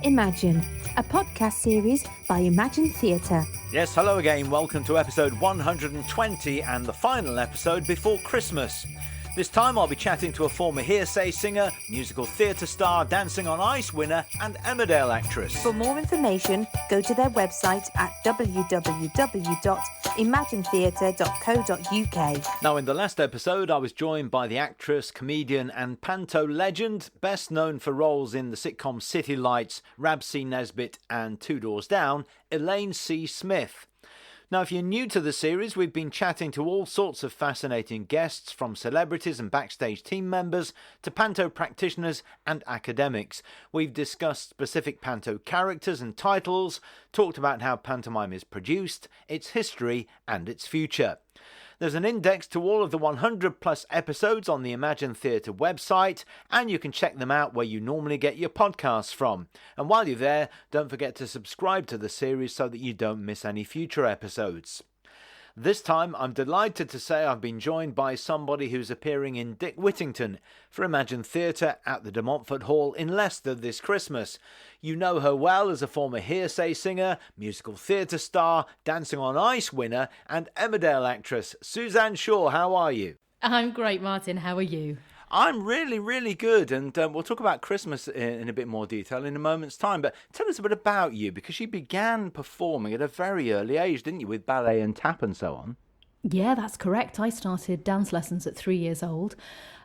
Imagine, a podcast series by Imagine Theatre. Yes, hello again. Welcome to episode 120 and the final episode before Christmas. This time I'll be chatting to a former hearsay singer, musical theatre star, Dancing on Ice winner and Emmerdale actress. For more information, go to their website at www.imaginetheatre.co.uk. Now, in the last episode, I was joined by the actress, comedian and panto legend, best known for roles in the sitcom City Lights, Rab C. Nesbitt and Two Doors Down, Elaine C. Smith. Now, if you're new to the series, we've been chatting to all sorts of fascinating guests, from celebrities and backstage team members to panto practitioners and academics. We've discussed specific panto characters and titles, talked about how pantomime is produced, its history and its future. There's an index to all of the 100 plus episodes on the Imagine Theatre website, and you can check them out where you normally get your podcasts from. And while you're there, don't forget to subscribe to the series so that you don't miss any future episodes. This time, I'm delighted to say I've been joined by somebody who's appearing in Dick Whittington for Imagine Theatre at the Montfort Hall in Leicester this Christmas. You know her well as a former hearsay singer, musical theatre star, Dancing on Ice winner and Emmerdale actress. Suzanne Shaw, how are you? I'm great, Martin. How are you? I'm really good, and we'll talk about Christmas in a bit more detail in a moment's time, but tell us a bit about you, because you began performing at a very early age, didn't you, with ballet and tap and so on? Yeah, that's correct. I started dance lessons at 3 years old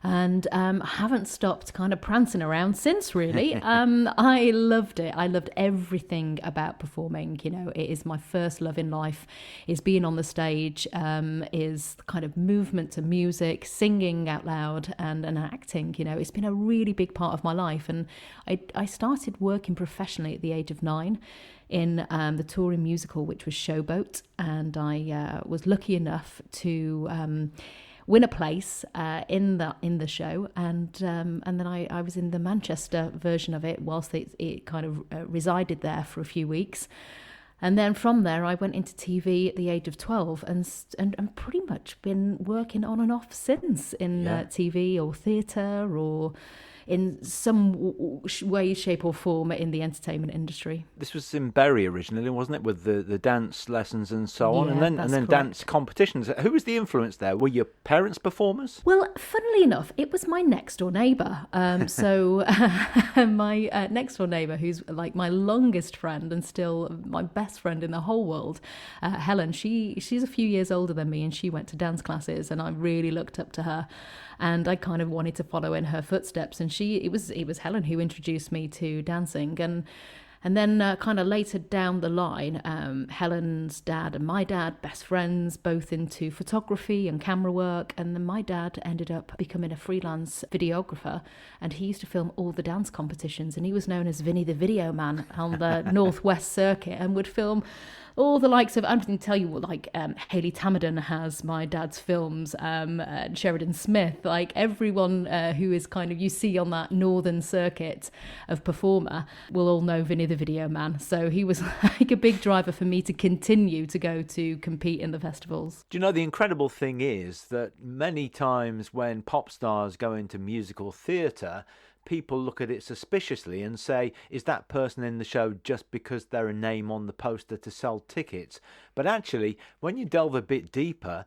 and haven't stopped kind of prancing around since, really. I loved it. I loved everything about performing. You know, it is my first love in life, is being on the stage, is the kind of movement to music, singing out loud and acting. You know, it's been a really big part of my life. And I started working professionally at the age of 9 in the touring musical, which was Showboat, and I was lucky enough to win a place in the show, and then I was in the Manchester version of it whilst it kind of resided there for a few weeks. And then from there, I went into TV at the age of 12 and pretty much been working on and off since in TV or theatre or in some way, shape or form in the entertainment industry. This was in Bury originally, wasn't it, with the dance lessons and so on, Yeah, and then dance competitions. Who was the influence there? Were your parents performers? Well, funnily enough, it was my next door neighbour. So my next door neighbour, who's like my longest friend and still my best friend in the whole world, Helen, she's a few years older than me, and she went to dance classes, and I really looked up to her. And I kind of wanted to follow in her footsteps. And it was Helen who introduced me to dancing. And then kind of later down the line, Helen's dad and my dad, best friends, both into photography and camera work. And then my dad ended up becoming a freelance videographer. And he used to film all the dance competitions. And he was known as Vinny the Video Man on the Northwest Circuit, and would film all the likes of, I'm going to tell you what, like Hayley Tamerton has my dad's films, Sheridan Smith, like everyone who is kind of, you see on that northern circuit of performer will all know Vinny the Video Man. So he was like a big driver for me to continue to go to compete in the festivals. Do you know, the incredible thing is that many times when pop stars go into musical theatre, people look at it suspiciously and say, is that person in the show just because they're a name on the poster to sell tickets? But actually, when you delve a bit deeper,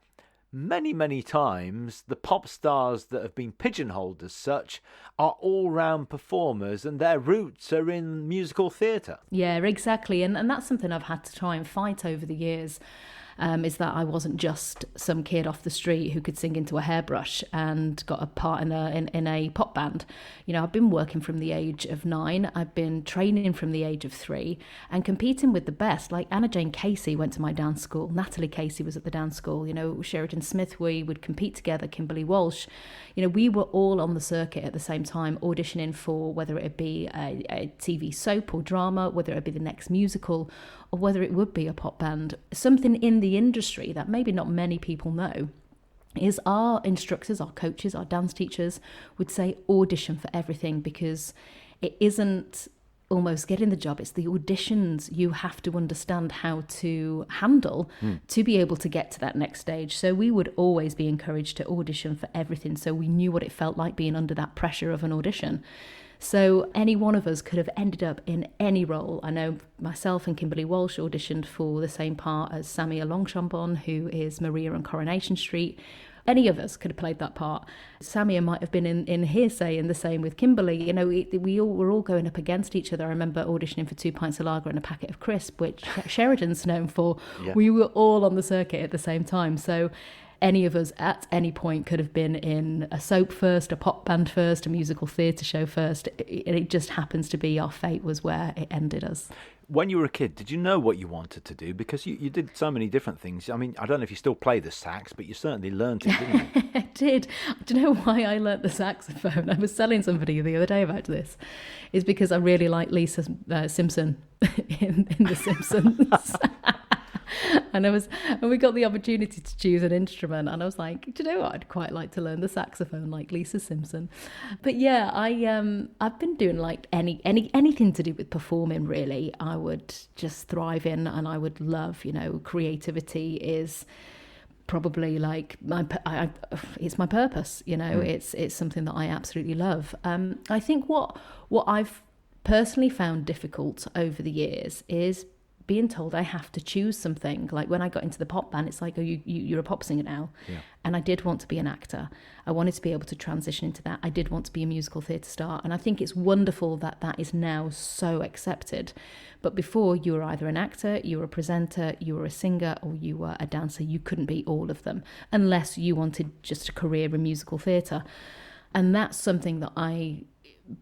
many times the pop stars that have been pigeonholed as such are all-round performers, and their roots are in musical theatre. Yeah, exactly. And that's something I've had to try and fight over the years. Is that I wasn't just some kid off the street who could sing into a hairbrush and got a part in a pop band. You know, I've been working from the age of 9. I've been training from the age of 3 and competing with the best. Like Anna Jane Casey went to my dance school. Natalie Casey was at the dance school. You know, Sheridan Smith, we would compete together. Kimberly Walsh. You know, we were all on the circuit at the same time, auditioning for whether it be a TV soap or drama, whether it be the next musical, or whether it would be a pop band. Something in the industry that maybe not many people know is our instructors, our coaches, our dance teachers would say audition for everything, because it isn't almost getting the job, it's the auditions you have to understand how to handle to be able to get to that next stage. So we would always be encouraged to audition for everything, so we knew what it felt like being under that pressure of an audition. So any one of us could have ended up in any role. I know myself and Kimberly Walsh auditioned for the same part as Samia Longchambon, who is Maria on Coronation Street. Any of us could have played that part. Samia might have been in Hearsay, and the same with Kimberly. You know, we all were all going up against each other. I remember auditioning for 2 pints of lager and a packet of crisp, which Sheridan's known for. Yeah. We were all on the circuit at the same time. So any of us at any point could have been in a soap first, a pop band first, a musical theatre show first. It just happens to be our fate was where it ended us. When you were a kid, did you know what you wanted to do? Because you did so many different things. I mean, I don't know if you still play the sax, but you certainly learned it, didn't you? I did. Do you know why I learnt the saxophone? I was telling somebody the other day about this. It's because I really like Lisa Simpson in The Simpsons. And we got the opportunity to choose an instrument, and I was like, do you know what? I'd quite like to learn the saxophone like Lisa Simpson. But yeah, I've been doing like anything to do with performing. Really, I would just thrive in, and I would love. You know, creativity is probably like it's my purpose. You know, it's something that I absolutely love. I think what I've personally found difficult over the years is being told I have to choose something. Like when I got into the pop band, it's like, oh, you're a pop singer now. Yeah. And I did want to be an actor. I wanted to be able to transition into that. I did want to be a musical theatre star. And I think it's wonderful that that is now so accepted. But before, you were either an actor, you were a presenter, you were a singer, or you were a dancer. You couldn't be all of them unless you wanted just a career in musical theatre. And that's something that I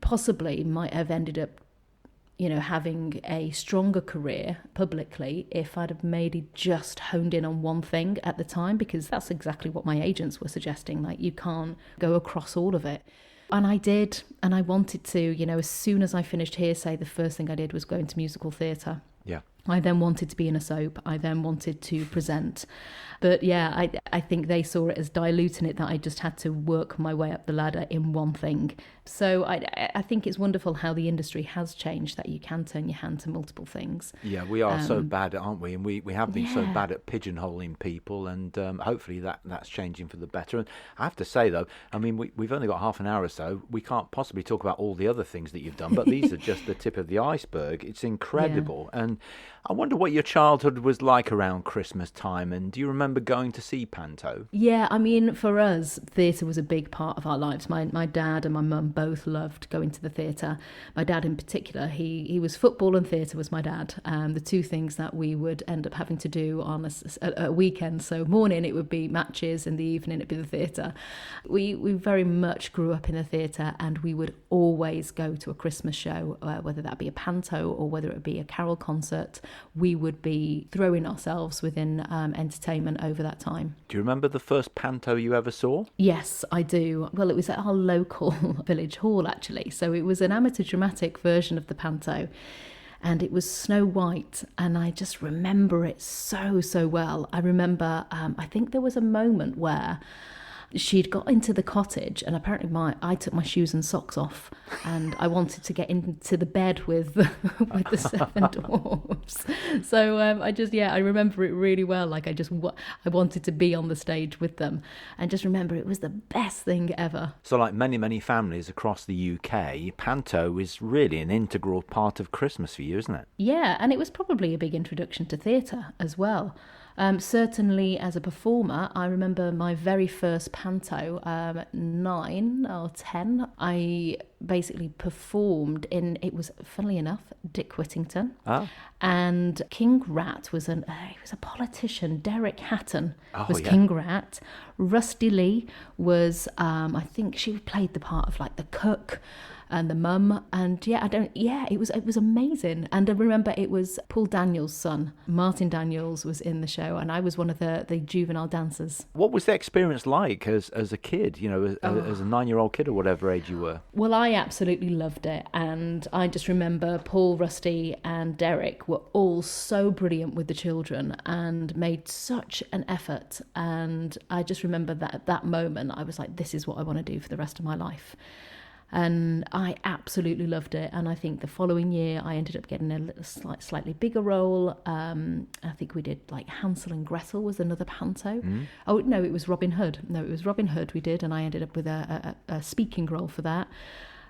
possibly might have ended up, you know, having a stronger career publicly if I'd have maybe just honed in on one thing at the time, because that's exactly what my agents were suggesting. Like, you can't go across all of it. And I did, and I wanted to. You know, as soon as I finished Hearsay, the first thing I did was go into musical theatre. Yeah. I then wanted to be in a soap. I then wanted to present. But yeah, I think they saw it as diluting it, that I just had to work my way up the ladder in one thing. So I think it's wonderful how the industry has changed, that you can turn your hand to multiple things. Yeah, we are so bad, aren't we? And we have been so bad at pigeonholing people, and hopefully that's changing for the better. And I have to say, though, I mean, we've only got half an hour or so. We can't possibly talk about all the other things that you've done, but these are just the tip of the iceberg. It's incredible. Yeah. And I wonder what your childhood was like around Christmas time, and do you remember going to see Panto? Yeah, I mean, for us, theatre was a big part of our lives. My dad and my mum both loved going to the theatre. My dad in particular, he was football and theatre was my dad. The two things that we would end up having to do on a weekend. So morning it would be matches, in the evening it'd be the theatre. We very much grew up in the theatre, and we would always go to a Christmas show, whether that be a panto or whether it be a carol concert. We would be throwing ourselves within entertainment over that time. Do you remember the first panto you ever saw? Yes, I do. Well, it was at our local village hall, actually. So it was an amateur dramatic version of the panto, and it was Snow White, and I just remember it so well. I remember, I think there was a moment where she'd got into the cottage, and apparently I took my shoes and socks off, and I wanted to get into the bed with the seven dwarfs. So I remember it really well. Like I wanted to be on the stage with them, and just remember it was the best thing ever. So like many families across the UK, panto is really an integral part of Christmas for you, isn't it? Yeah, and it was probably a big introduction to theatre as well. Certainly as a performer, I remember my very first panto at 9 or 10. I basically performed in, it was, funnily enough, Dick Whittington. Oh. And King Rat was he was a politician. Derek Hatton was King Rat. Rusty Lee was, I think she played the part of like the cook and the mum, and it was amazing. And I remember it was Paul Daniels' son, Martin Daniels, was in the show, and I was one of the juvenile dancers. What was the experience like as a kid, you know, as a 9-year-old kid or whatever age you were? Well, I absolutely loved it, and I just remember Paul, Rusty and Derek were all so brilliant with the children and made such an effort, and I just remember that at that moment I was like, this is what I want to do for the rest of my life. And I absolutely loved it. And I think the following year I ended up getting a slightly bigger role. I think we did like Hansel and Gretel was another panto. Oh no, it was Robin Hood. We did, and I ended up with a speaking role for that.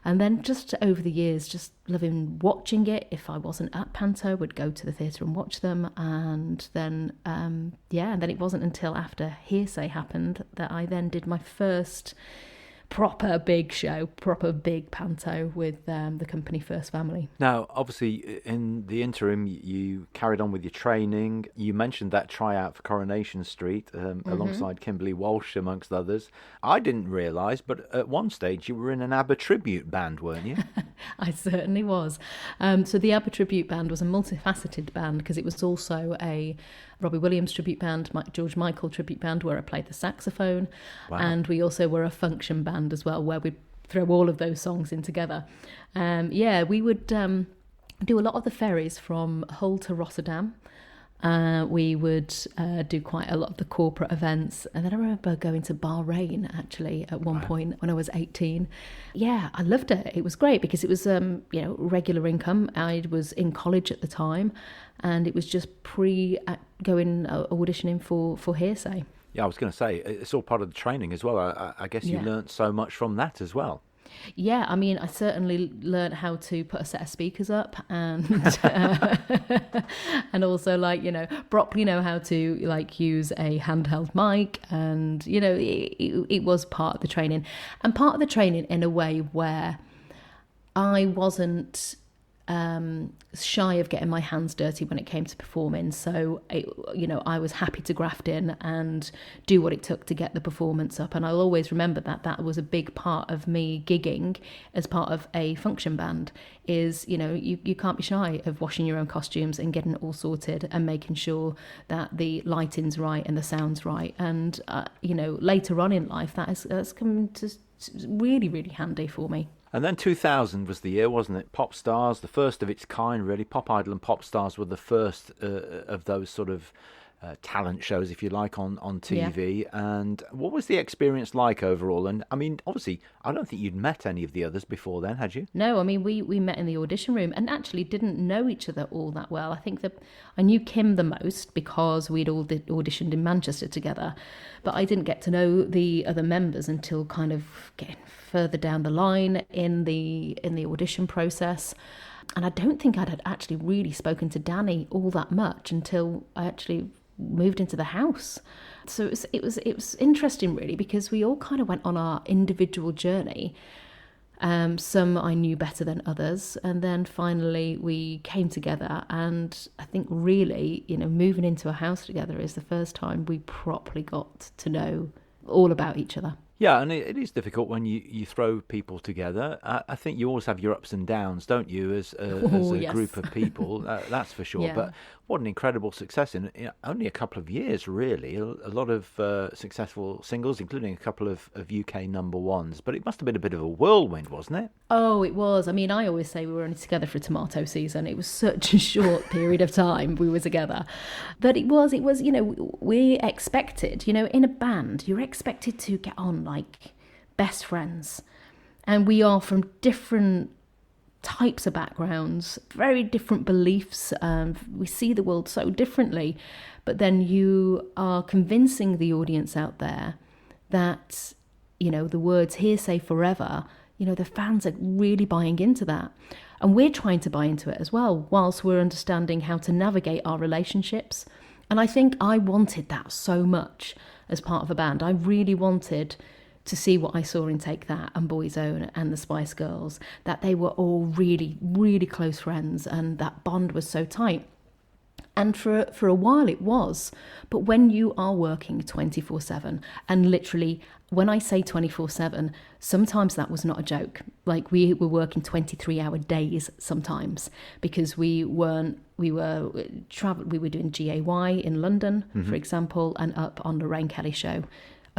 And then just over the years, just loving watching it. If I wasn't at Panto, would go to the theatre and watch them. And then, and then it wasn't until after Hearsay happened that I then did my first proper big show, proper big panto with the company First Family. Now, obviously, in the interim, you carried on with your training. You mentioned that tryout for Coronation Street alongside Kimberly Walsh, amongst others. I didn't realise, but at one stage you were in an ABBA tribute band, weren't you? I certainly was. So the ABBA tribute band was a multifaceted band because it was also a Robbie Williams tribute band, George Michael tribute band, where I played the saxophone. Wow. And we also were a function band as well, where we'd throw all of those songs in together. We would do a lot of the ferries from Hull to Rotterdam. We would do quite a lot of the corporate events. And then I remember going to Bahrain, actually, at one point when I was 18. Yeah, I loved it. It was great because it was, regular income. I was in college at the time, and it was just auditioning for Hearsay. Yeah, I was going to say, it's all part of the training as well. I guess you learnt so much from that as well. Yeah, I mean, I certainly learned how to put a set of speakers up and and also properly know how to use a handheld mic, and it was part of the training, and part of the training in a way where I wasn't shy of getting my hands dirty when it came to performing. So, I was happy to graft in and do what it took to get the performance up. And I'll always remember that was a big part of me gigging as part of a function band is, you can't be shy of washing your own costumes and getting it all sorted and making sure that the lighting's right and the sound's right. And, later on in life, that's come to really, really handy for me. And then 2000 was the year, wasn't it? Pop Stars, the first of its kind, really. Pop Idol and Pop Stars were the first of those sort of talent shows, if you like, on TV. Yeah. And what was the experience like overall? And I mean, obviously, I don't think you'd met any of the others before then, had you? No, I mean, we met in the audition room and actually didn't know each other all that well. I think that I knew Kim the most because we'd all auditioned in Manchester together, but I didn't get to know the other members until kind of getting further down the line in the audition process. And I don't think I'd had actually really spoken to Danny all that much until I actually moved into the house. So it was interesting, really, because we all kind of went on our individual journey. Some I knew better than others, and then finally we came together. And I think really, moving into a house together is the first time we properly got to know all about each other. Yeah, and it is difficult when you throw people together. I think you always have your ups and downs, don't you, as a yes. group of people, that's for sure. Yeah. But what an incredible success in only a couple of years, really. A lot of successful singles, including a couple of UK number ones. But it must have been a bit of a whirlwind, wasn't it? Oh, it was. I mean, I always say we were only together for tomato season. It was such a short period of time we were together. But it was, we expected, in a band, you're expected to get on like best friends. And we are from different types of backgrounds, very different beliefs. We see the world so differently. But then you are convincing the audience out there that, the words Hearsay forever, the fans are really buying into that. And we're trying to buy into it as well, whilst we're understanding how to navigate our relationships. And I think I wanted that so much as part of a band. I really wanted to see what I saw in Take That and Boyzone and the Spice Girls, that they were all really, really close friends and that bond was so tight. And for a while it was. But when you are working 24/7, and literally, when I say 24/7, sometimes that was not a joke. Like we were working 23-hour days sometimes because we were doing GAY in London, for example, and up on Lorraine Kelly show,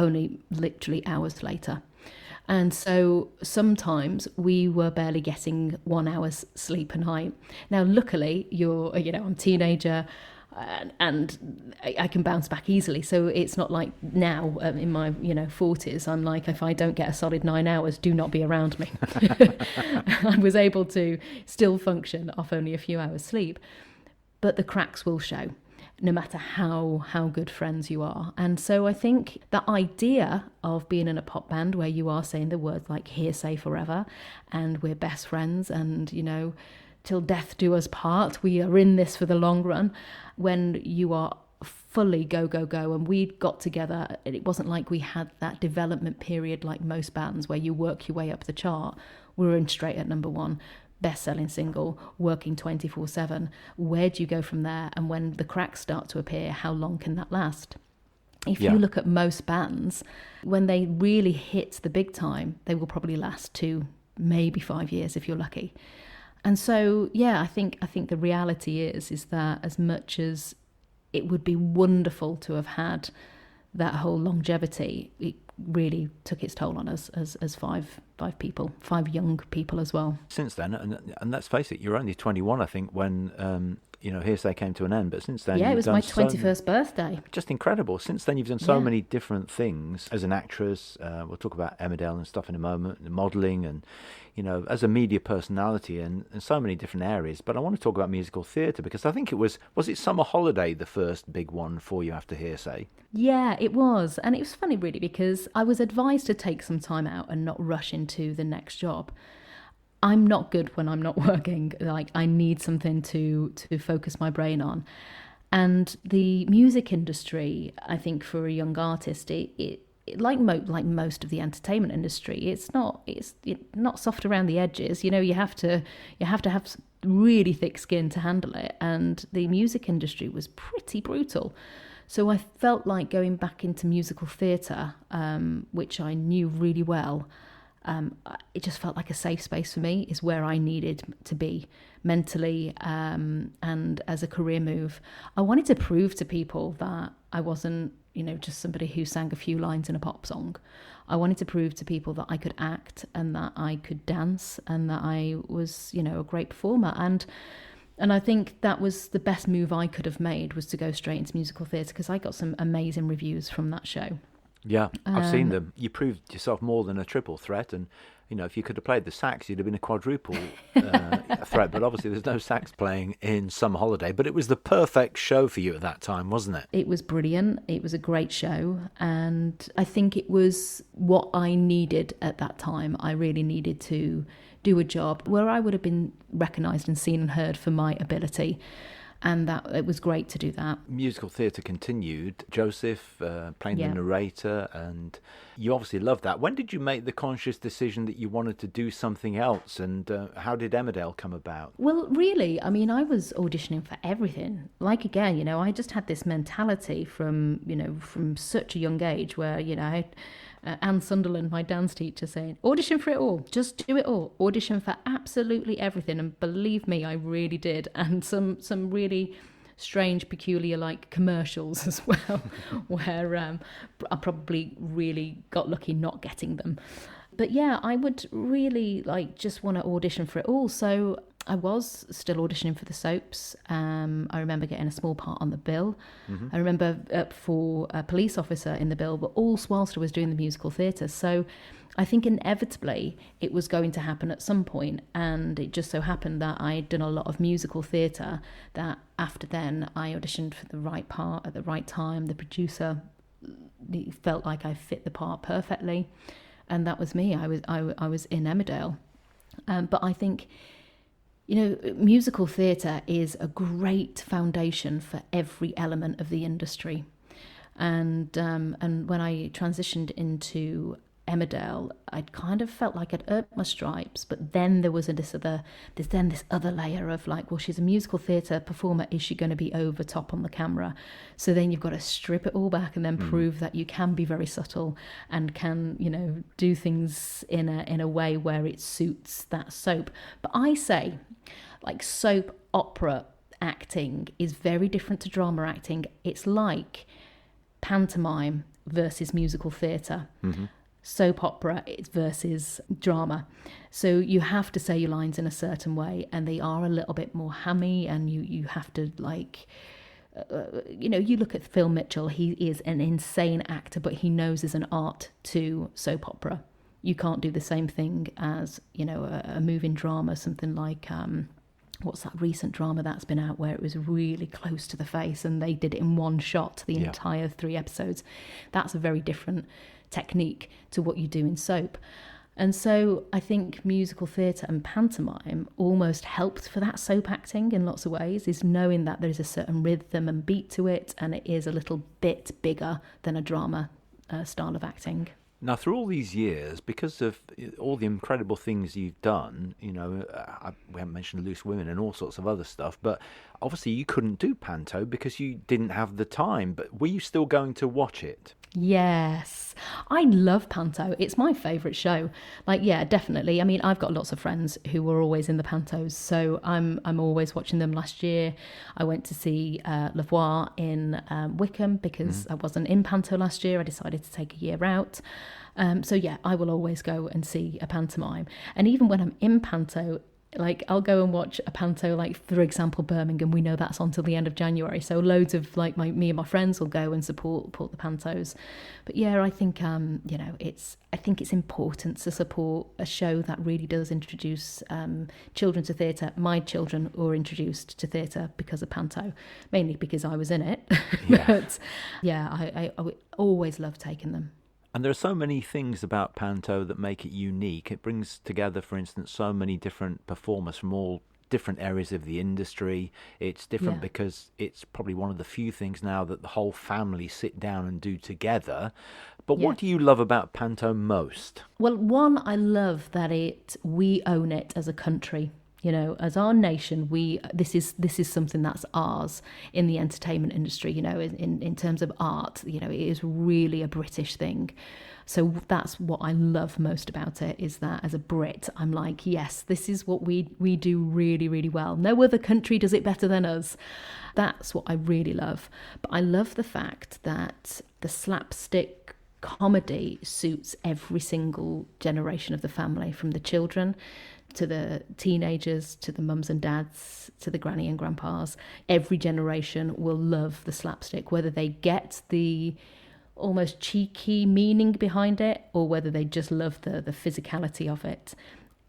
only literally hours later. And so sometimes we were barely getting 1 hour's sleep a night. Now, luckily, I'm a teenager and I can bounce back easily. So it's not like now in my, 40s, I'm like, if I don't get a solid 9 hours, do not be around me. I was able to still function off only a few hours sleep. But the cracks will show. no matter how good friends you are. And so I think the idea of being in a pop band where you are saying the words like hearsay forever and we're best friends and, you know, till death do us part, we are in this for the long run, when you are fully go, and we got together, it wasn't like we had that development period like most bands where you work your way up the chart. We were in straight at number one, best-selling single, working 24/7. Where do you go from there? And when the cracks start to appear, how long can that last? If you look at most bands, when they really hit the big time, they will probably last 2, maybe 5 years if you're lucky. And so, yeah, I think the reality is that as much as it would be wonderful to have had that whole longevity, it really took its toll on us as five people, 5 young people as well. Since then, and let's face it, you're only 21, I think, when Hearsay came to an end. But since then, yeah, it was my 21st birthday. Just incredible. Since then, you've done so many different things as an actress. We'll talk about Emmerdale and stuff in a moment, and modelling, and as a media personality, and so many different areas. But I want to talk about musical theatre, because I think it was it Summer Holiday, the first big one for you after Hearsay? Yeah, it was. And it was funny, really, because I was advised to take some time out and not rush into the next job. I'm not good when I'm not working. Like, I need something to focus my brain on. And the music industry, I think, for a young artist, it like most of the entertainment industry, it's not soft around the edges. You have to have really thick skin to handle it. And the music industry was pretty brutal. So I felt like going back into musical theatre, which I knew really well. It just felt like a safe space for me, is where I needed to be mentally, and as a career move. I wanted to prove to people that I wasn't, just somebody who sang a few lines in a pop song. I wanted to prove to people that I could act and that I could dance and that I was, a great performer. And I think that was the best move I could have made, was to go straight into musical theatre, because I got some amazing reviews from that show. Yeah, I've seen them. You proved yourself more than a triple threat, and if you could have played the sax, you'd have been a quadruple threat. But obviously, there's no sax playing in Summer Holiday. But it was the perfect show for you at that time, wasn't it? It was brilliant. It was a great show, and I think it was what I needed at that time. I really needed to do a job where I would have been recognised and seen and heard for my ability. And that it was great to do that. Musical theatre continued. Joseph playing the narrator, and you obviously loved that. When did you make the conscious decision that you wanted to do something else, and how did Emmerdale come about? Well, really, I mean, I was auditioning for everything. Like, again, I just had this mentality from such a young age where, Anne Sunderland, my dance teacher, saying, audition for it all, just do it all, audition for absolutely everything. And believe me, I really did. And some really strange, peculiar, like, commercials as well, where I probably really got lucky not getting them. But yeah, I would really just want to audition for it all. So I was still auditioning for the soaps. I remember getting a small part on the bill. Mm-hmm. I remember up for a police officer in the bill, but all whilst I was doing the musical theatre. So I think inevitably it was going to happen at some point, and it just so happened that I'd done a lot of musical theatre, that after then I auditioned for the right part at the right time. The producer felt like I fit the part perfectly, and that was me. I was in Emmerdale. But I think, musical theatre is a great foundation for every element of the industry. And when I transitioned into Emmerdale, I'd kind of felt like I'd earned my stripes, but then there was this other layer of like, well, she's a musical theatre performer. Is she going to be over top on the camera? So then you've got to strip it all back and then prove that you can be very subtle and can, do things in a way where it suits that soap. But I say, like, soap opera acting is very different to drama acting. It's like pantomime versus musical theatre. Mm-hmm. Soap opera versus drama. So you have to say your lines in a certain way, and they are a little bit more hammy, and you have to you look at Phil Mitchell, he is an insane actor, but he knows there's an art to soap opera. You can't do the same thing as, a moving drama, something like what's that recent drama that's been out where it was really close to the face and they did it in one shot, the entire 3 episodes. That's a very different technique to what you do in soap. And so I think musical theatre and pantomime almost helped for that soap acting in lots of ways, is knowing that there's a certain rhythm and beat to it, and it is a little bit bigger than a drama style of acting. Now, through all these years, because of all the incredible things you've done, we haven't mentioned Loose Women and all sorts of other stuff, but obviously you couldn't do panto because you didn't have the time. But were you still going to watch it? Yes, I love panto. It's my favourite show. Definitely. I mean, I've got lots of friends who were always in the pantos, so I'm always watching them. Last year, I went to see Le Voir in Wickham because I wasn't in panto last year. I decided to take a year out. I will always go and see a pantomime. And even when I'm in panto, I'll go and watch a panto, for example, Birmingham. We know that's on till the end of January. So loads of me and my friends will go and support the pantos. But yeah, I think it's important to support a show that really does introduce children to theatre. My children were introduced to theatre because of panto, mainly because I was in it. Yeah. But yeah, I always love taking them. And there are so many things about panto that make it unique. It brings together, for instance, so many different performers from all different areas of the industry. It's different because it's probably one of the few things now that the whole family sit down and do together. But what do you love about panto most? Well, one, I love that we own it as a country. As our nation, this is something that's ours in the entertainment industry. In terms of art, it is really a British thing. So that's what I love most about it, is that as a Brit, I'm like, yes, this is what we do really, really well. No other country does it better than us. That's what I really love. But I love the fact that the slapstick comedy suits every single generation of the family, from the children to the teenagers, to the mums and dads, to the granny and grandpas. Every generation will love the slapstick, whether they get the almost cheeky meaning behind it or whether they just love the physicality of it.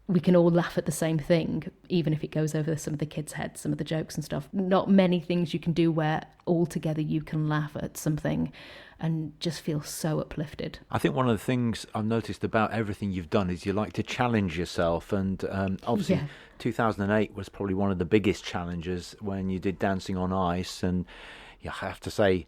We can all laugh at the same thing, even if it goes over some of the kids' heads, some of the jokes and stuff. Not many things you can do where all together you can laugh at something and just feel so uplifted. I think one of the things I've noticed about everything you've done is you like to challenge yourself, and obviously 2008 was probably one of the biggest challenges when you did Dancing on Ice, and you have to say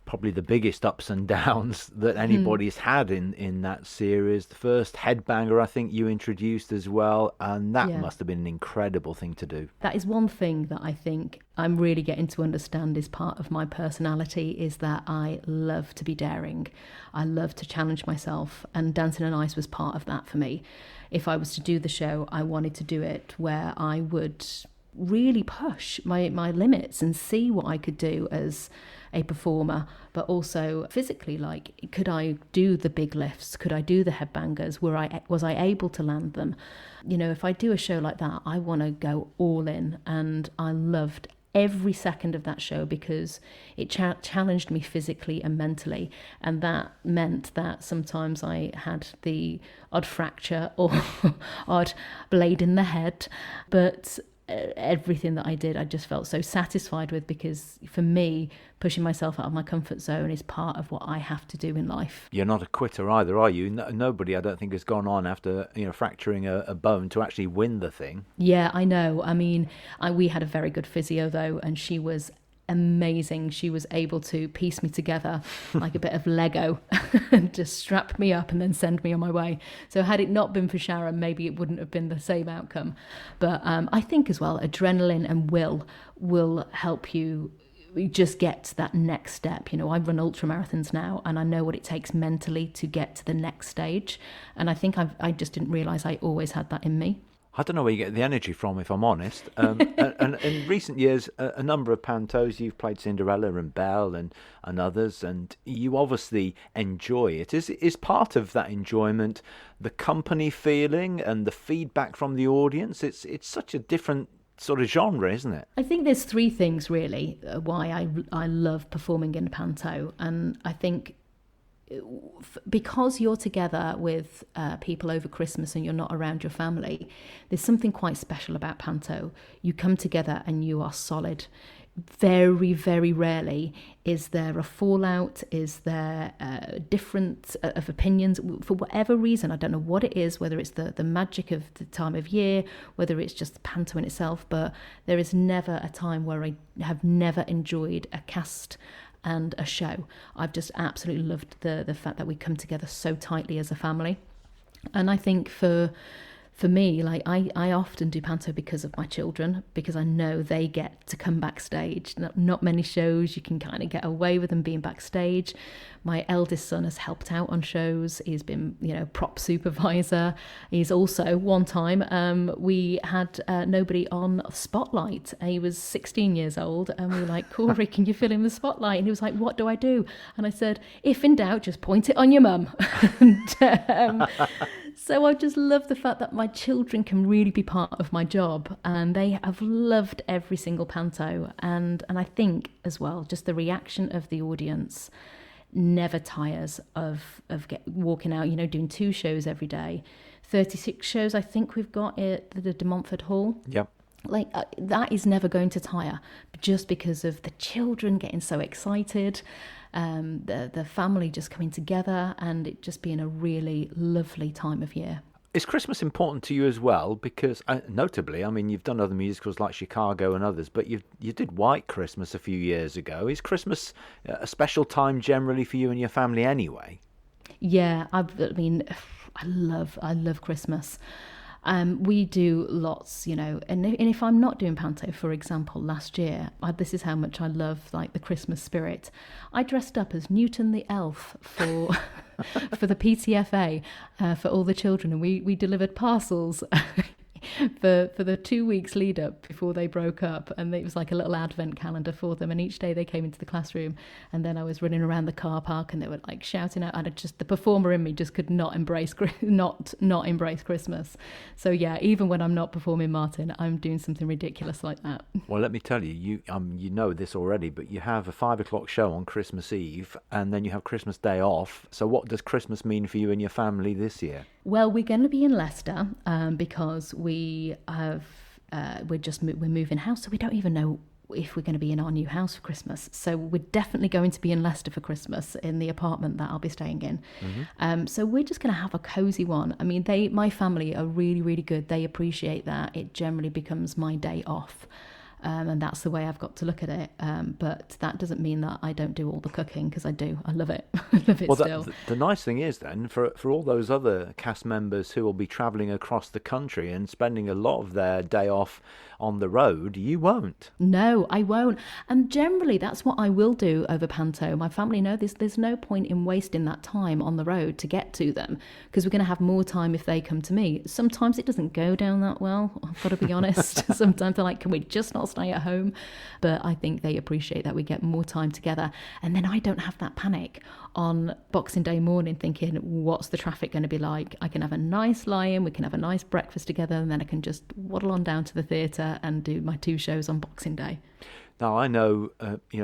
probably the biggest ups and downs that anybody's had in that series. The first headbanger I think you introduced as well, and that must have been an incredible thing to do. That is one thing that I think I'm really getting to understand is part of my personality, is that I love to be daring. I love to challenge myself, and Dancing on Ice was part of that for me. If I was to do the show, I wanted to do it where I would really push my limits and see what I could do as a performer, but also physically, could I do the big lifts? Could I do the headbangers? Was I able to land them? If I do a show like that, I want to go all in, and I loved every second of that show because it challenged me physically and mentally, and that meant that sometimes I had the odd fracture or odd blade in the head, but everything that I did I just felt so satisfied with, because for me, pushing myself out of my comfort zone is part of what I have to do in life. You're not a quitter either, are you? Nobody, I don't think, has gone on after fracturing a bone to actually win the thing. Yeah, I know. I mean, we had a very good physio though, and she was amazing. She was able to piece me together like a bit of Lego and just strap me up and then send me on my way. So had it not been for Sharon, maybe it wouldn't have been the same outcome. But I think as well, adrenaline and will help you just get to that next step. I run ultramarathons now, and I know what it takes mentally to get to the next stage. And I think I just didn't realise I always had that in me. I don't know where you get the energy from, if I'm honest. And in recent years, a number of pantos, you've played Cinderella and Belle and others, and you obviously enjoy it. Is part of that enjoyment the company feeling and the feedback from the audience? It's such a different sort of genre, isn't it? I think there's 3 things really why I love performing in panto, and I think because you're together with people over Christmas and you're not around your family, there's something quite special about panto. You come together and you are solid. Very, very rarely is there a fallout, is there difference of opinions for whatever reason. I don't know what it is, whether it's the magic of the time of year, whether it's just the panto in itself, but there is never a time where I have never enjoyed a cast and a show. I've just absolutely loved the fact that we come together so tightly as a family. And I think for me, like I often do panto because of my children, because I know they get to come backstage. Not many shows you can kind of get away with them being backstage. My eldest son has helped out on shows. He's been, prop supervisor. He's also, one time, we had nobody on Spotlight. He was 16 years old, and we were like, Corey, can you fill in the spotlight? And he was like, what do I do? And I said, if in doubt, just point it on your mum. And, so I just love the fact that my children can really be part of my job, and they have loved every single panto. And I think as well, just the reaction of the audience never tires of walking out, doing 2 shows every day. 36 shows I think we've got at the Montfort Hall. Yep. That is never going to tire, just because of the children getting so excited, the family just coming together, and it just being a really lovely time of year. Is Christmas important to you as well? Because notably, I mean, you've done other musicals like Chicago and others, but you did White Christmas a few years ago. Is Christmas a special time generally for you and your family anyway? Yeah, I love Christmas. We do lots, and if I'm not doing panto, for example, last year, this is how much I love the Christmas spirit. I dressed up as Newton the elf for for the PTFA for all the children, and we delivered parcels for the 2 weeks lead up before they broke up, and it was like a little advent calendar for them, and each day they came into the classroom, and then I was running around the car park and they were shouting out, and the performer in me just could not embrace not embrace Christmas. So yeah, even when I'm not performing Martin, I'm doing something ridiculous like that. Well, let me tell you, you know this already, but you have a 5:00 show on Christmas Eve, and then you have Christmas Day off. So what does Christmas mean for you and your family this year? Well, we're going to be in Leicester because we're moving house, so we don't even know if we're going to be in our new house for Christmas. So we're definitely going to be in Leicester for Christmas in the apartment that I'll be staying in. Mm-hmm. So we're just going to have a cozy one. I mean, my family are really, really good. They appreciate that. It generally becomes my day off. And that's the way I've got to look at it. But that doesn't mean that I don't do all the cooking, because I do. I love it. I love it still. The nice thing is then, for all those other cast members who will be travelling across the country and spending a lot of their day off on the road, you won't. No, I won't. And generally, that's what I will do over panto. My family know there's no point in wasting that time on the road to get to them, because we're going to have more time if they come to me. Sometimes it doesn't go down that well, I've got to be honest. Sometimes they're like, can we just not stay at home? But I think they appreciate that we get more time together, and then I don't have that panic on Boxing Day morning thinking, what's the traffic going to be like? I can have a nice lie-in, we can have a nice breakfast together, and then I can just waddle on down to the theatre and do my 2 shows on Boxing Day. Now, I know,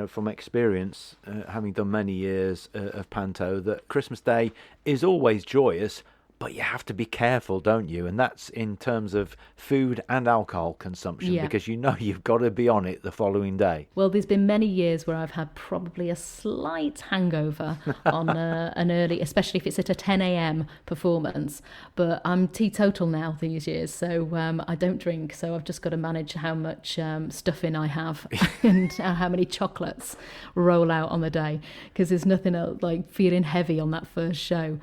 from experience, having done many years of panto, that Christmas Day is always joyous, but you have to be careful, don't you? And that's in terms of food and alcohol consumption, because you've got to be on it the following day. Well, there's been many years where I've had probably a slight hangover on an early, especially if it's at a 10 a.m. performance. But I'm teetotal now these years, so I don't drink. So I've just got to manage how much stuffing I have and how many chocolates roll out on the day, because there's nothing else like feeling heavy on that first show,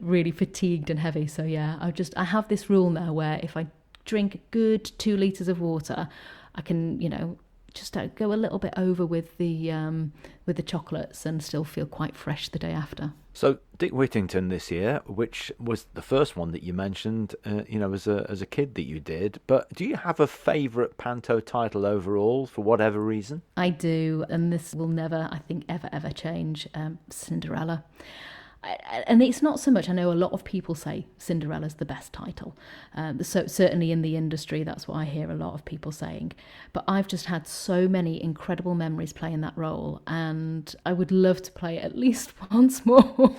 really fatigued and heavy. So yeah, I have this rule now where if I drink a good 2 litres of water, I can just go a little bit over with the chocolates and still feel quite fresh the day after. So Dick Whittington this year, which was the first one that you mentioned, as a kid that you did. But do you have a favourite panto title overall for whatever reason? I do, and this will never, I think, ever change. Cinderella. and it's not so much, I know a lot of people say Cinderella's the best title. So certainly in the industry, that's what I hear a lot of people saying. But I've just had so many incredible memories playing that role, and I would love to play it at least once more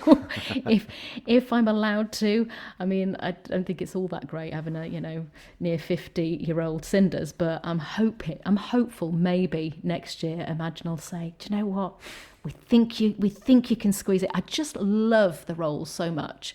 if I'm allowed to. I mean, I don't think it's all that great having a, near 50-year-old Cinders, but I'm hopeful maybe next year Imagine will say, do you know what? We think you can squeeze it. I just love the role so much.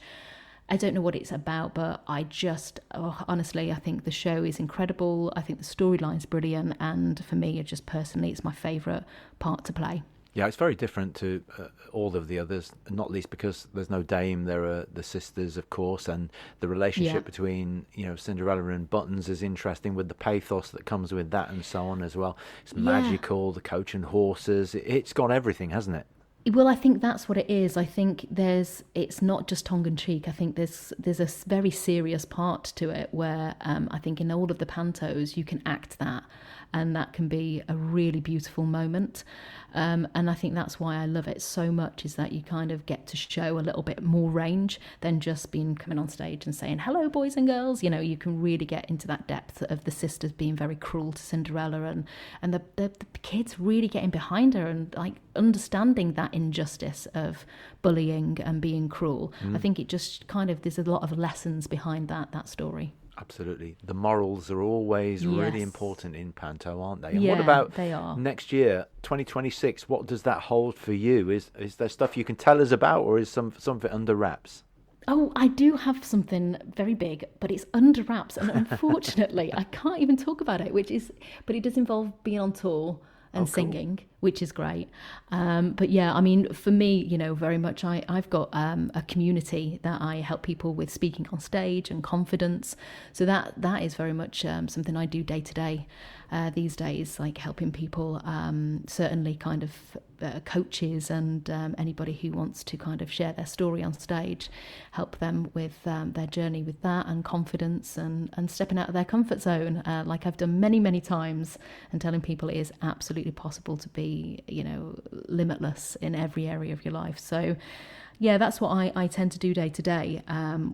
I don't know what it's about, but honestly, I think the show is incredible. I think the storyline's brilliant, and for me, just personally, it's my favourite part to play. Yeah, it's very different to all of the others, not least because there's no dame. There are the sisters, of course, and the relationship between Cinderella and Buttons is interesting, with the pathos that comes with that and so on as well. It's magical, the coach and horses. It's got everything, hasn't it? Well, I think that's what it is. I think it's not just tongue-in-cheek. I think there's a very serious part to it where I think in all of the pantos you can act that, and that can be a really beautiful moment. And I think that's why I love it so much, is that you kind of get to show a little bit more range than just coming on stage and saying, hello, boys and girls. You can really get into that depth of the sisters being very cruel to Cinderella, and the kids really getting behind her and like understanding that injustice of bullying and being cruel. I think it just there's a lot of lessons behind that story. Absolutely. The morals are always really important in panto, aren't they? And yeah, what about they are. Next year, 2026? What does that hold for you? Is there stuff you can tell us about, or is some of it under wraps? Oh, I do have something very big, but it's under wraps, and unfortunately, I can't even talk about it. But it does involve being on tour and singing, which is great. But yeah, I mean, for me, very much I've got a community that I help people with speaking on stage and confidence. So that is very much something I do day to day these days, like helping people, certainly kind of coaches and anybody who wants to kind of share their story on stage, help them with their journey with that and confidence and stepping out of their comfort zone, like I've done many, many times, and telling people it is absolutely possible to be, limitless in every area of your life. So yeah, that's what I tend to do day to day,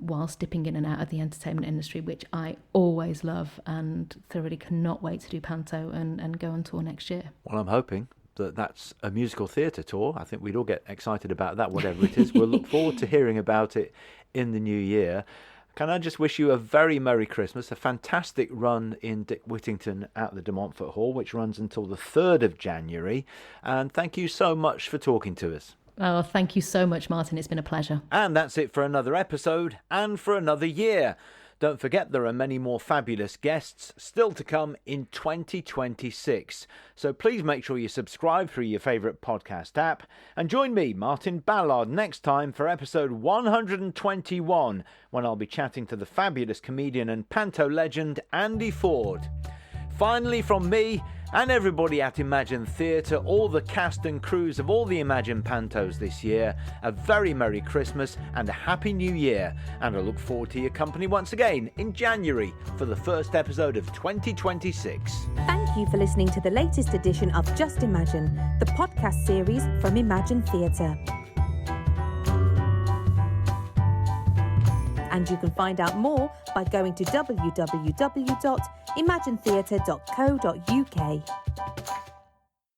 whilst dipping in and out of the entertainment industry, which I always love, and thoroughly cannot wait to do panto and go on tour next year. Well, I'm hoping that's a musical theatre tour. I think we'd all get excited about that, whatever it is. We'll look forward to hearing about it in the new year. Can I just wish you a very Merry Christmas, a fantastic run in Dick Whittington at the Montfort Hall, which runs until the 3rd of January. And thank you so much for talking to us. Oh, thank you so much, Martin. It's been a pleasure. And that's it for another episode and for another year. Don't forget, there are many more fabulous guests still to come in 2026. So please make sure you subscribe through your favourite podcast app. And join me, Martin Ballard, next time for episode 121, when I'll be chatting to the fabulous comedian and panto legend Andy Ford. Finally, from me and everybody at Imagine Theatre, all the cast and crews of all the Imagine Pantos this year, a very Merry Christmas and a Happy New Year. And I look forward to your company once again in January for the first episode of 2026. Thank you for listening to the latest edition of Just Imagine, the podcast series from Imagine Theatre. And you can find out more by going to www.imaginetheatre.co.uk.